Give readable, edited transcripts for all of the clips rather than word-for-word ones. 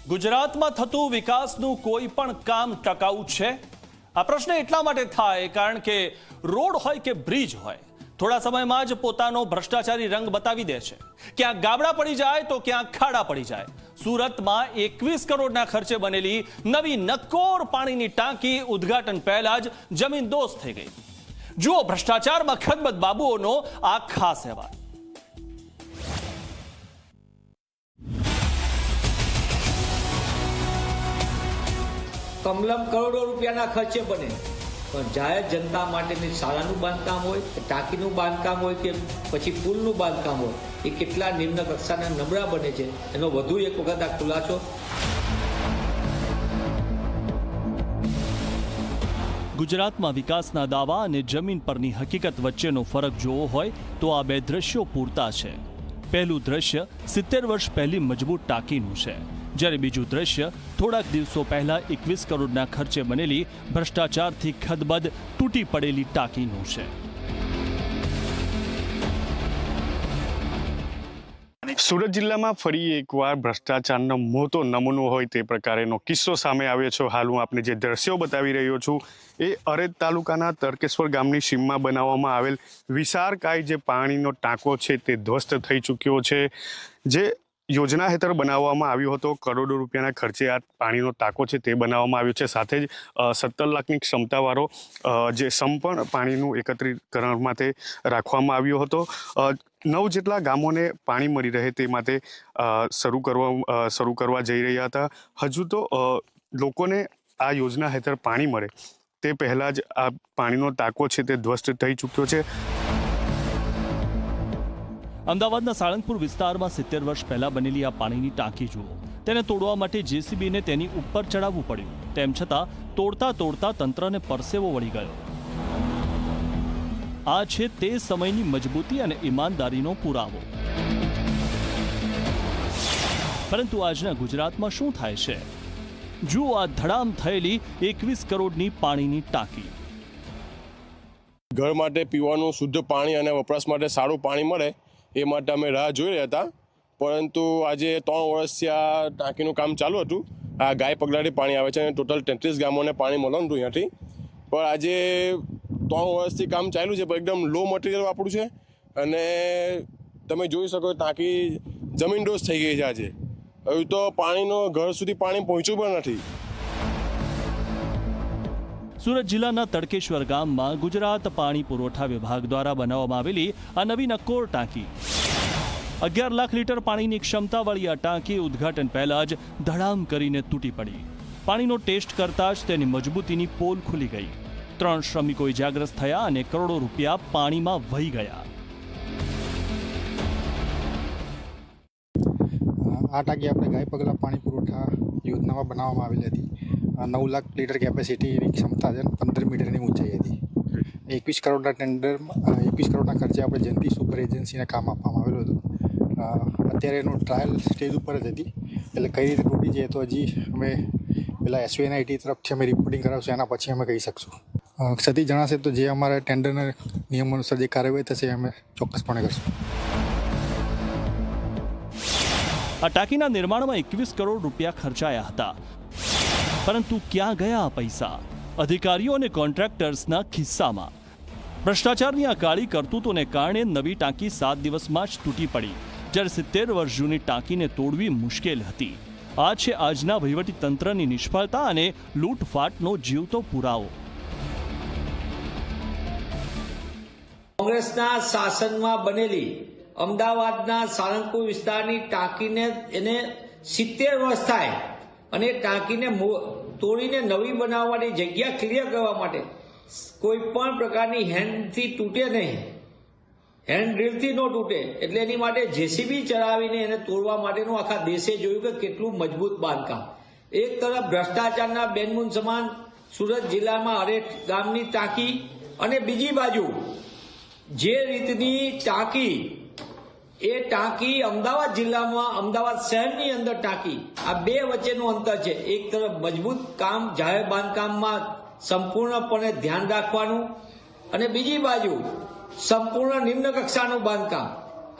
ગુજરાતમાં થતું વિકાસનું કોઈ પણ કામ ટકાઉ છે? આ પ્રશ્ન એટલા માટે થાય કારણ કે રોડ હોય કે બ્રિજ હોય, થોડા સમયમાં જ પોતાનો ભ્રષ્ટાચારી રંગ બતાવી દે છે. ક્યાં ગાબડા પડી જાય તો ક્યાં ખાડા પડી જાય. સુરતમાં 21 કરોડના ખર્ચે બનેલી નવી નક્કોર પાણીની ટાંકી ઉદ્ઘાટન પહેલા જ જમીનદોસ્ત થઈ ગઈ. જુઓ ભ્રષ્ટાચારમાં ખદબદ બાબુઓનો આ ખાસ અહેવાલ. કમલમ કરોડો રૂપિયાના ખર્ચે બને, પણ જાહેર જનતા માટેની શાળાનું બાંધકામ હોય, ટાંકીનું બાંધકામ હોય કે પછી પુલનું બાંધકામ હોય, એ કેટલા નિમ્ન કક્ષાના નબળા બને છે એનો વધુ એક વખત આ ખુલાસો. ગુજરાતમાં વિકાસના દાવા અને જમીન પરની હકીકત વચ્ચેનો ફરક જોવો હોય તો આ બે દ્રશ્યો પૂરતા છે. પહેલું દ્રશ્ય 70 વર્ષ પહેલી મજબૂત ટાંકીનું છે, જ્યારે બીજું દ્રશ્ય થોડાક દિવસો પહેલા 21 કરોડના ખર્ચે બનેલી ભ્રષ્ટાચારથી ખદબદ તૂટી પડેલી ટાંકીનું છે. સુરત જિલ્લામાં ફરી એકવાર ભ્રષ્ટાચારનો મોટો નમૂનો હોય તે પ્રકારેનો કિસ્સો સામે આવ્યો છે. હાલ હું આપને જે દ્રશ્યો બતાવી રહ્યો છું એ અરેજ તાલુકાના તરકેશ્વર ગામની સીમમાં બનાવવામાં આવેલ વિશાળકાય જે પાણીનો ટાંકો છે તે ધ્વસ્ત થઈ ચૂક્યો છે. જે યોજના હેઠળ બનાવવામાં આવ્યો હતો, કરોડો રૂપિયાના ખર્ચે આ પાણીનો ટાંકો છે તે બનાવવામાં આવ્યો છે. સાથે જ 17 લાખની ક્ષમતાવાળો જે સંપૂર્ણ પાણીનું એકત્રીકરણ માટે રાખવામાં આવ્યો હતો. 9 જેટલા ગામોને પાણી મળી રહે તે માટે શરૂ કરવા જઈ રહ્યા હતા. હજુ તો લોકોને આ યોજના હેઠળ પાણી મળે તે પહેલાં જ આ પાણીનો ટાંકો છે તે ધ્વસ્ત થઈ ચૂક્યો છે. અમદાવાદના સાળંગપુર વિસ્તારમાં 70 વર્ષ પહેલા બનેલી આ પાણીની ટાંકી જુઓ. તેને તોડવા માટે જેસીબીને તેની ઉપર ચડાવવું પડ્યું. તેમ છતાં તોડતા તોડતા તંત્રને પરસેવો વળી ગયો. આ છે તે સમયની મજબૂતી અને ઈમાનદારીનો પુરાવો. પરંતુ આજના ગુજરાતમાં શું થાય છે? જુઓ આ ધડામ થયેલી 21 કરોડની પાણીની ટાંકી. ઘર માટે પીવાનું શુદ્ધ પાણી અને વપરાશ માટે સારું પાણી મળે એ માટે અમે રાહ જોઈ રહ્યા હતા. પરંતુ આજે 3 વર્ષથી આ ટાંકીનું કામ ચાલુ હતું. આ ગાય પગલાથી પાણી આવે છે અને ટોટલ 33 ગામોને પાણી મળવાનું હતું અહીંયાથી. પણ આજે 3 વર્ષથી કામ ચાલ્યું છે, પણ એકદમ લો મટીરિયલ વાપર્યું છે અને તમે જોઈ શકો ટાંકી જમીનદોસ્ત થઈ ગઈ છે. આજે હવે તો પાણીનો ઘર સુધી પાણી પહોંચ્યું પણ નથી. સુરત જિલ્લાના તડકેશ્વર ગામમાં ગુજરાત પાણી પુરવઠા વિભાગ દ્વારા બનાવવામાં આવેલી આ નવી નક્કોર ટાંકી 11 લાખ લીટર પાણીની ક્ષમતાવાળી આ ટાંકી ઉદ્ઘાટન પહેલા જ ધડામ કરીને તૂટી પડી. પાણીનો ટેસ્ટ કરતા જ તેની મજબૂતીની પોલ ખુલી ગઈ. 3 શ્રમિકો ઇજાગ્રસ્ત થયા અને કરોડો રૂપિયા પાણીમાં વહી ગયા. આ ટાંકી આપણે ગાય પગલા પાણી પુરવઠા યોજનામાં બનાવવામાં આવેલી હતી. 9 લાખ લીટર કેપેસિટીની ક્ષમતા છે, 15 મીટરની ઊંચાઈ હતી. 21 કરોડના ટેન્ડર 21 કરોડના ખર્ચે આપણે જયંતિ સુપર એજન્સીને કામ આપવામાં આવેલું હતું. અત્યારે એનું ટ્રાયલ સ્ટેજ ઉપર જ હતી, એટલે કઈ રીતે તૂટી જાય તો હજી અમે પેલા SVNIT તરફથી અમે રિપોર્ટિંગ કરાવશું, એના પછી અમે કહી શકશું. સતી જણાશે તો જે અમારા ટેન્ડરના નિયમ અનુસાર જે કાર્યવાહી થશે અમે ચોક્કસપણે કરશું. આ ટાંકીના નિર્માણમાં 21 કરોડ રૂપિયા ખર્ચાયા હતા. પરંતુ ક્યાં ગયા આ પૈસા? અધિકારીઓ અને કોન્ટ્રાક્ટર્સના ખિસ્સામાં. ભ્રષ્ટાચારની આ કાળી કરતૂતોને કારણે નવી ટાંકી 7 દિવસમાં જ તૂટી પડી, જ્યારે 70 વર્ષ જૂની ટાંકીને તોડવી મુશ્કેલ હતી. આ છે આજના વહીવટી તંત્રની નિષ્ફળતા અને લૂંટફાટનો જીવતો પુરાવો. કોંગ્રેસના શાસનમાં બનેલી અમદાવાદના સાળંગપુર વિસ્તારની ટાંકીને એને 70 વર્ષ થાય અને ટાંકીને તોડીને નવી બનાવવાની જગ્યા ક્લિયર કરવા માટે કોઈ પણ પ્રકારની હેન્ડથી તૂટે નહીં, હેન્ડ ડ્રીલથી ન તૂટે, એટલે એની માટે જેસીબી ચડાવીને એને તોડવા માટેનું આખા દેશે જોયું કે કેટલું મજબૂત બાંધકામ. એક તરફ ભ્રષ્ટાચારના બેનમૂન સમાન સુરત જિલ્લામાં અરેજ ગામની ટાંકી અને બીજી બાજુ જે રીતની ટાંકી, એ ટાંકી અમદાવાદ જિલ્લામાં અમદાવાદ શહેરની અંદર ટાંકી, આ બે વચ્ચેનું અંતર છે. એક તરફ મજબૂત કામ જાહેર બાંધકામમાં સંપૂર્ણપણે ધ્યાન રાખવાનું અને બીજી બાજુ સંપૂર્ણ નિમ્ન કક્ષાનું બાંધકામ.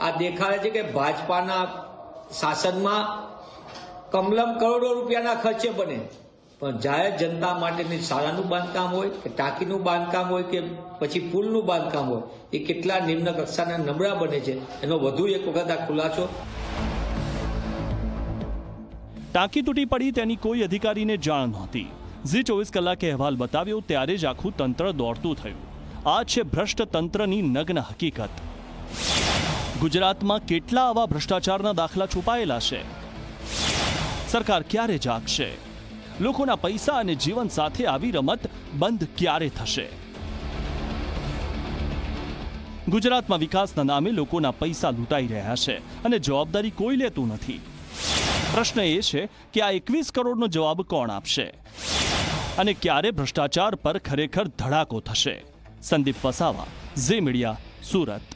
આ દેખાડે છે કે ભાજપાના શાસનમાં કમલમ કરોડો રૂપિયાના ખર્ચે બને, પણ જાહેર જનતા માટેની શાળાનું બાંધકામ હોય કે ટાંકીનું બાંધકામ હોય કે પછી પુલનું બાંધકામ હોય, એ કેટલા નિમ્ન કક્ષાના નબળા બને છે એનો વધુ એક વખત આ ખુલાસો. ટાંકી તૂટી પડી તેની કોઈ અધિકારીને જાણ નહોતી. ઝી 24 કલાકે અહેવાલ બતાવ્યો ત્યારે જ આખું તંત્ર દોડતું થયું. આ છે ભ્રષ્ટ તંત્રની નગ્ન હકીકત. ગુજરાતમાં કેટલા આવા ભ્રષ્ટાચારના દાખલા છુપાયેલા છે? સરકાર ક્યારે જાગશે? લોકોના પૈસા અને જીવન સાથે આવી રમત બંધ ક્યારે થશે? ગુજરાતમાં વિકાસના નામે લોકોના પૈસા લૂંટાઈ રહ્યા છે અને જવાબદારી કોઈ લેતું નથી. પ્રશ્ન એ છે કે આ 21 કરોડનો જવાબ કોણ આપશે અને ક્યારે ભ્રષ્ટાચાર પર ખરેખર ધડાકો થશે? સંદીપ વસાવા, ઝી મીડિયા, સુરત.